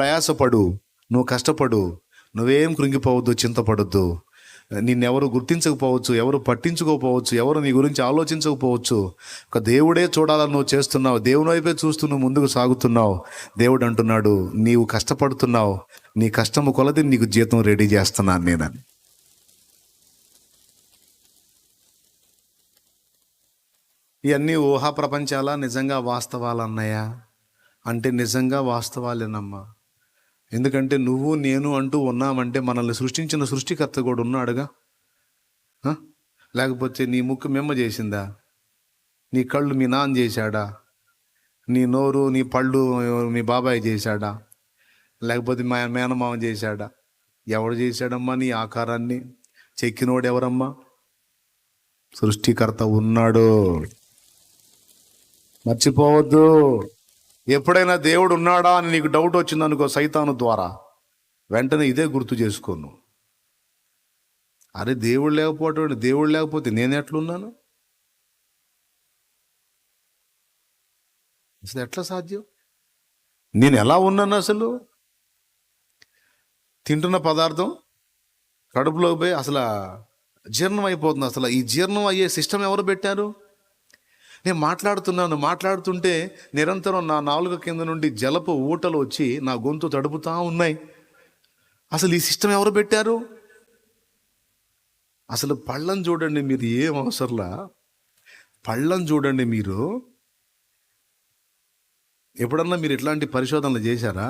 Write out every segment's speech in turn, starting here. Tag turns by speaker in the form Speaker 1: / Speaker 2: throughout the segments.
Speaker 1: ప్రయాసపడు, నువ్వు కష్టపడు, నువ్వేం కృంగిపోవద్దు, చింతపడద్దు. నిన్నెవరు గుర్తించకపోవచ్చు, ఎవరు పట్టించుకోకపోవచ్చు, ఎవరు నీ గురించి ఆలోచించకపోవచ్చు. ఒక దేవుడే చూడాలని నువ్వు చేస్తున్నావు, దేవుని వైపే చూస్తూ నువ్వు ముందుకు సాగుతున్నావు. దేవుడు అంటున్నాడు, నీవు కష్టపడుతున్నావు, నీ కష్టము కొలది నీకు జీతం రెడీ చేస్తున్నాను నేనని. ఇవన్నీ ఊహా ప్రపంచాలా, నిజంగా వాస్తవాలు అన్నాయా అంటే నిజంగా వాస్తవాలేనమ్మా. ఎందుకంటే నువ్వు నేను అంటూ ఉన్నామంటే మనల్ని సృష్టించిన సృష్టికర్త కూడా ఉన్నాడుగా. లేకపోతే నీ ముక్కు మెమ్మ చేసిందా, నీ కళ్ళు మీ నాన్న చేశాడా, నీ నోరు నీ పళ్ళు మీ బాబాయ్ చేశాడా, లేకపోతే మా మేనమామ చేశాడా? ఎవడు చేశాడమ్మా నీ ఆకారాన్ని? చెక్కినోడు ఎవరమ్మా? సృష్టికర్త ఉన్నాడు, మర్చిపోవద్దు. ఎప్పుడైనా దేవుడు ఉన్నాడా అని నీకు డౌట్ వచ్చిందనుకో సైతాను ద్వారా, వెంటనే ఇదే గుర్తు చేసుకోను. అరే దేవుడు లేకపోతే నేను ఎట్లున్నాను? అసలు ఎట్లా సాధ్యం? నేను ఎలా ఉన్నాను? అసలు తింటున్న పదార్థం కడుపులోకి పోయి అసలు జీర్ణం అయిపోతుంది. అసలు ఈ జీర్ణం అయ్యే సిస్టమ్ ఎవరు పెట్టారు? నేను మాట్లాడుతుంటే నిరంతరం నా నాలుక కింద నుండి జలపు ఊటలు వచ్చి నా గొంతు తడుపుతా ఉన్నాయి. అసలు ఈ సిస్టమ్ ఎవరు పెట్టారు? అసలు పళ్ళని చూడండి మీరు, ఏం అవసరంలా పళ్ళని చూడండి మీరు. ఎప్పుడన్నా మీరు ఇట్లాంటి పరిశోధనలు చేశారా?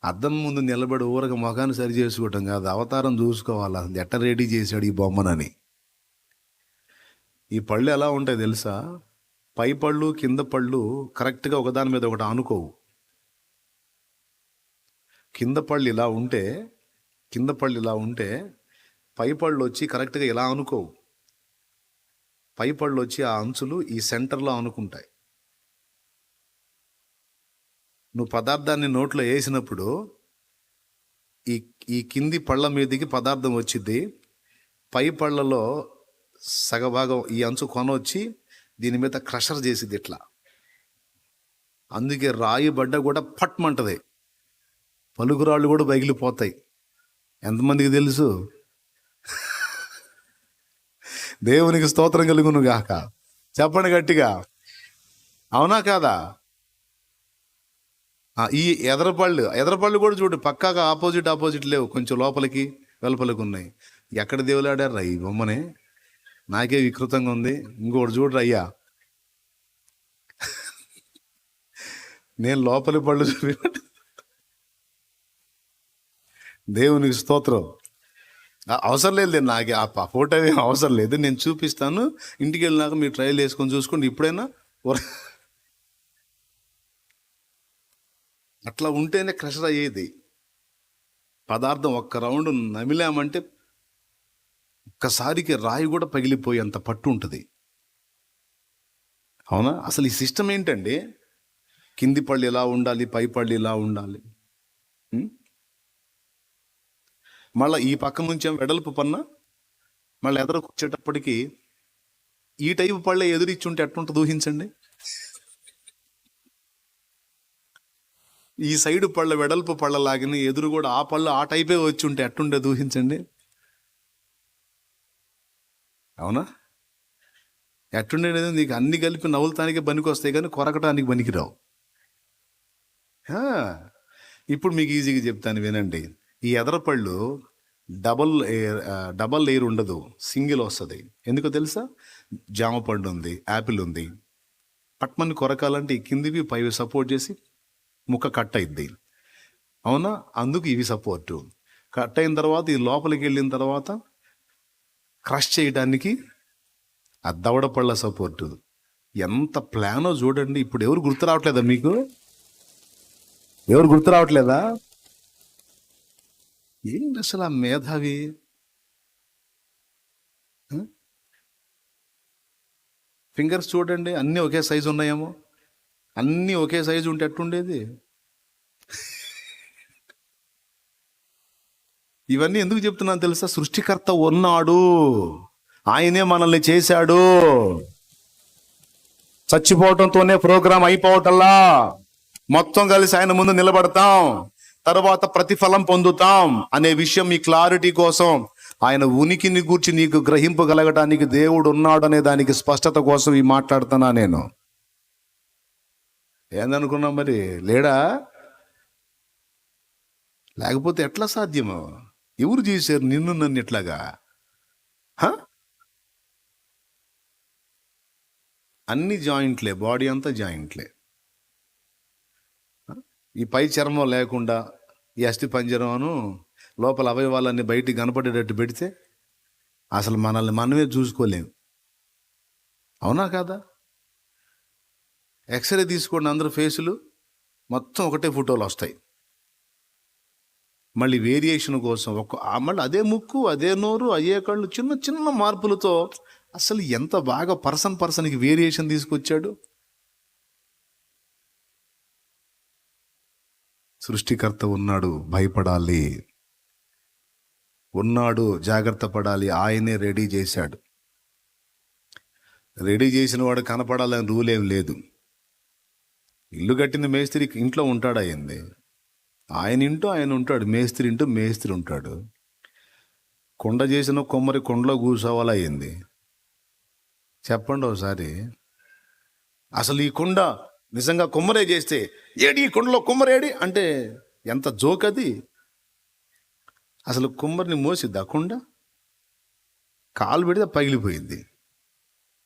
Speaker 1: అద్దం ముందు నిలబడి ఊరక మొఖాన్ని సరి చేసుకోవటం కాదు, అవతారం చూసుకోవాలి. అసలు ఎట్ట రెడీ చేశాడు ఈ బొమ్మనని. ఈ పళ్ళు ఎలా ఉంటాయి తెలుసా? పై పళ్ళు కింద పళ్ళు కరెక్ట్గా ఒకదాని మీద ఒకటి ఆనుకోవు. కింద పళ్ళు ఇలా ఉంటే పై పళ్ళు వచ్చి కరెక్ట్గా ఇలా అనుకోవు. పై పళ్ళు వచ్చి ఆ అంచులు ఈ సెంటర్లో అనుకుంటాయి. నువ్వు పదార్థాన్ని నోట్లో వేసినప్పుడు ఈ కింది పళ్ళ మీదకి పదార్థం వచ్చింది, పై పళ్ళలో సగభాగం ఈ అంచు కొన వచ్చి దీని మీద క్రషర్ చేసిద్ది ఇట్లా. అందుకే రాయి బడ్డ కూడా పట్మంటది, పలుకురాళ్ళు కూడా పగిలిపోతాయి. ఎంతమందికి తెలుసు? దేవునికి స్తోత్రం కలుగును గాక. చెప్పండి గట్టిగా, అవునా కాదా? ఈ ఎదరపళ్ళు కూడా చూడు, పక్కాగా ఆపోజిట్ లేవు, కొంచెం లోపలికి వెలుపలికి ఉన్నాయి. ఎక్కడ దేవులాడారా ఈ బొమ్మనే? నాకే వికృతంగా ఉంది. ఇంకోటి చూడరు అయ్యా, నేను లోపలి పళ్ళు చూపి. దేవునికి స్తోత్రం. అవసరం లేదు నాకు ఆ ఫోటో ఏం అవసరం లేదు, నేను చూపిస్తాను. ఇంటికి వెళ్ళినాక మీరు ట్రయల్ వేసుకొని చూసుకోండి. ఇప్పుడైనా అట్లా ఉంటేనే క్రషర్ అయ్యేది పదార్థం. ఒక్క రౌండ్ నమిలామంటే ఒక్కసారికి రాయి కూడా పగిలిపోయి అంత పట్టు ఉంటుంది. అవునా? అసలు ఈ సిస్టమ్ ఏంటండి? కింది పళ్ళు ఇలా ఉండాలి, పై పళ్ళు ఇలా ఉండాలి. మళ్ళీ ఈ పక్క నుంచి వెడల్పు పన్న మళ్ళీ ఎదరకు వచ్చేటప్పటికి ఈ టైపు పళ్ళే ఎదురిచ్చుంటే ఎట్టుంటుంది ఊహించండి. ఈ సైడు పళ్ళ వెడల్పు పళ్ళ లాగిన ఎదురు కూడా ఆ పళ్ళు ఆ టైపే వచ్చి ఉంటే ఎట్టుండేది ఊహించండి. అవునా? ఎట్టుండేది? నీకు అన్ని కలిపి నవ్వులతానికి పనికి వస్తాయి కానీ కొరకటానికి పనికిరావు. ఇప్పుడు మీకు ఈజీగా చెప్తాను వినండి. ఈ ఎదరపళ్ళు డబల్ లేయర్ ఉండదు, సింగిల్ వస్తుంది. ఎందుకో తెలుసా? జామ పండు ఉంది, యాపిల్ ఉంది. పట్మని కొరకాలంటే ఈ కిందివి పైవి సపోర్ట్ చేసి ముక్క కట్ అయిద్ది. అవునా? అందుకు ఇవి సపోర్టు. కట్ అయిన తర్వాత ఇది లోపలికి వెళ్ళిన తర్వాత క్రష్ చేయడానికి ఆ దవడ పళ్ళ సపోర్టు. ఎంత ప్లానో చూడండి. ఇప్పుడు ఎవరు గుర్తు రావట్లేదా మీకు? ఎవరు గుర్తు రావట్లేదా? ఏంటి అసలు ఆ మేధావి? ఫింగర్స్ చూడండి, అన్నీ ఒకే సైజు ఉన్నాయేమో. అన్నీ ఒకే సైజు ఉంటే ఎట్టుండేది? ఇవన్నీ ఎందుకు చెప్తున్నాను తెలుసా? సృష్టికర్త ఉన్నాడు, ఆయనే మనల్ని చేశాడు. చచ్చిపోవటంతోనే ప్రోగ్రాం అయిపోవటల్లా మొత్తం కలిసి ఆయన ముందు నిలబడతాం. తర్వాత ప్రతిఫలం పొందుతాం అనే విషయం మీ క్లారిటీ కోసం, ఆయన ఉనికిని గూర్చి నీకు గ్రహింపగలగటానికి దేవుడు ఉన్నాడు అనే దానికి స్పష్టత కోసం ఈ మాట్లాడుతున్నా నేను. ఏందనుకున్నాం మరి? లేడా? లేకపోతే ఎట్లా సాధ్యమో? ఎవరు చేశారు నిన్ను నన్ను ఇట్లాగా? అన్ని జాయింట్లే, బాడీ అంతా జాయింట్లే. ఈ పై చర్మం లేకుండా ఈ అస్థి పంజరమును లోపల అవయవాలన్నీ బయటికి కనపడేటట్టు పెడితే అసలు మనల్ని మనమే చూసుకోలేము. అవునా కాదా? ఎక్స్రే తీసుకోండి, అందరూ ఫేసులు మొత్తం ఒకటే ఫోటోలు వస్తాయి. మళ్ళీ వేరియేషన్ కోసం మళ్ళీ అదే ముక్కు, అదే నోరు, అయ్యే కళ్ళు, చిన్న చిన్న మార్పులతో అసలు ఎంత బాగా పర్సన్కి వేరియేషన్ తీసుకొచ్చాడు. సృష్టికర్త ఉన్నాడు, భయపడాలి. ఉన్నాడు, జాగ్రత్త పడాలి. ఆయనే రెడీ చేశాడు. రెడీ చేసిన వాడు కనపడాలని రూల్ ఏం లేదు. ఇల్లు కట్టిన మేస్త్రి ఇంట్లో ఉంటాడు అయింది, ఆయన ఇంటూ ఆయన ఉంటాడు, మేస్త్రి ఇంటూ మేస్త్రి ఉంటాడు. కొండ చేసిన కొమ్మరి కొండలో కూర్చోవాలా అయింది? చెప్పండి ఒకసారి. అసలు ఈ కొండ నిజంగా కొమ్మరే చేస్తే ఏడి ఈ కొండలో కొమ్మరేడి అంటే ఎంత జోక్ అది. అసలు కొమ్మరిని మోసిద్ది ఆ కొండ? కాలు పెడితే పగిలిపోయింది.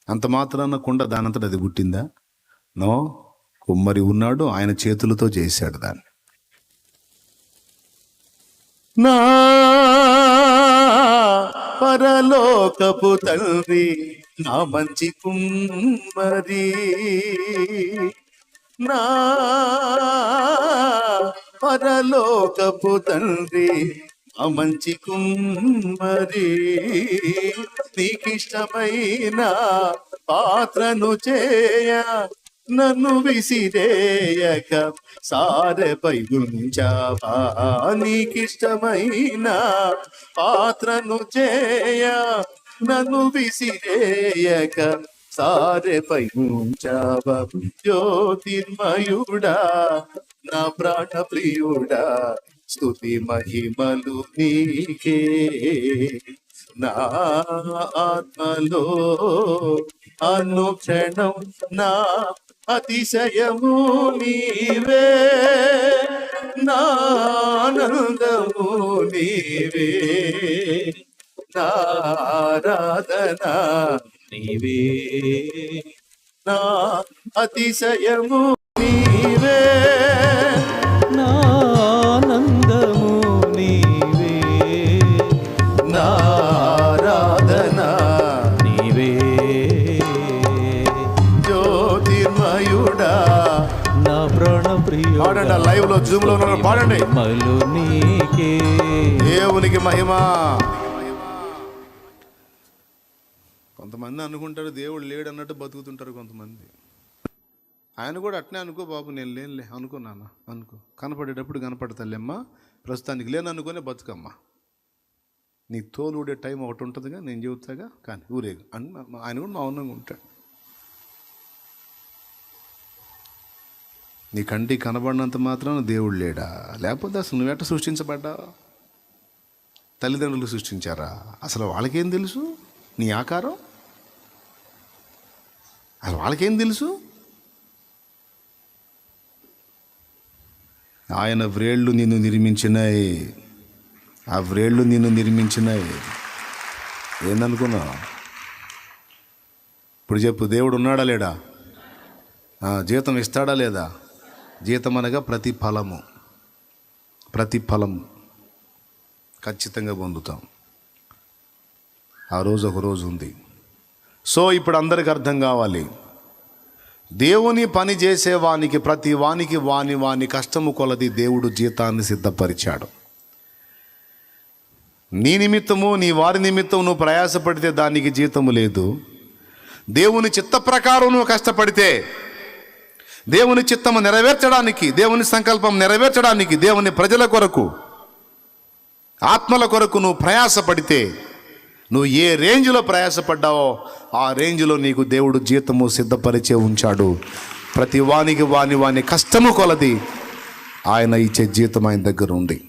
Speaker 1: అంత మాత్రాన కొండ దానంతట అది పుట్టిందా? నో, కుమ్మరి ఉన్నాడు, ఆయన చేతులతో చేశాడు దాన్ని. నా పరలోకపు తండ్రి, నా మంచి కుమ్మరి, నా పరలోకపు తండ్రి, నా మంచి కుమ్మరి, నీకిష్టమైన పాత్రను చేయ నన్ను విసిరేయక సారెపై ఉంచావా. నీకిష్టమైన పాత్రను చేయ నన్ను విసిరేయక సారెపై ఉంచావా. జ్యోతిర్మయుడా, నా ప్రాణ ప్రియుడా, స్తుతి మహిమలు నీకే. నా ఆత్మలో అనుక్షణం నా అతిశయము నీవే, నా ఆనందము నీవే, నా ఆరాధన నీవే, నా అతిశయము నీవే, నా ఆనందము నీవే, నా ఆరాధన నీవే. జ్యోతిర్మయుడా, నా ప్రాణ ప్రియుడా. పాడండి, లైవ్ లో జూమ్ లో పాడండి. మహిమలు నీకే, దేవునికి మహిమ. కొంతమంది అనుకుంటారు దేవుడు లేడు అన్నట్టు బతుకుతుంటారు కొంతమంది. ఆయన కూడా అట్నే అనుకో బాబు, నేను లేనులే అనుకున్నాను, అనుకో, కనపడేటప్పుడు కనపడతలేమ్మా, ప్రస్తుతానికి లేను అనుకునే బతుకమ్మా. నీ తోలు ఊడే టైం ఒకటి ఉంటుందిగా, నేను చెబుతాగా, కానీ ఊరేగు అని ఆయన కూడా మౌనంగా ఉంటాడు. నీ కంటికి కనబడినంత మాత్రాన దేవుడు లేడా? లేకపోతే అసలు నువ్వెట్ట సృష్టించబడ్డా? తల్లిదండ్రులు సృష్టించారా? అసలు వాళ్ళకేం తెలుసు నీ ఆకారం? అసలు వాళ్ళకేం తెలుసు? ఆయన వ్రేళ్ళు నిన్ను నిర్మించినాయి, ఆ వ్రేళ్ళు నిన్ను నిర్మించినాయి. ఏందనుకున్నావు? ఇప్పుడు చెప్పు, దేవుడు ఉన్నాడా లేడా? జీతం ఇస్తాడా లేదా? జీతం అనగా ప్రతిఫలము. ప్రతిఫలం ఖచ్చితంగా పొందుతాం. ఆ రోజు ఒక రోజు ఉంది. సో ఇప్పుడు అందరికి అర్థం కావాలి, దేవుని పని చేసేవానికి ప్రతి వానికి వాని కష్టము కొలది దేవుడు జీతాన్ని సిద్ధపరిచాడు. నీ నిమిత్తము నీ వారి నిమిత్తం నువ్వు ప్రయాసపడితే దానికి జీతము లేదు. దేవుని చిత్త ప్రకారం నువ్వు కష్టపడితే, దేవుని చిత్తము నెరవేర్చడానికి, దేవుని సంకల్పం నెరవేర్చడానికి, దేవుని ప్రజల కొరకు, ఆత్మల కొరకు నువ్వు ప్రయాసపడితే, నువ్వు ఏ రేంజ్లో ప్రయాసపడ్డావో ఆ రేంజ్లో నీకు దేవుడు జీతము సిద్ధపరిచే ఉంచాడు. ప్రతి వానికి వాని కష్టము కొలది ఆయన ఇచ్చే జీతం ఆయన దగ్గర ఉంది.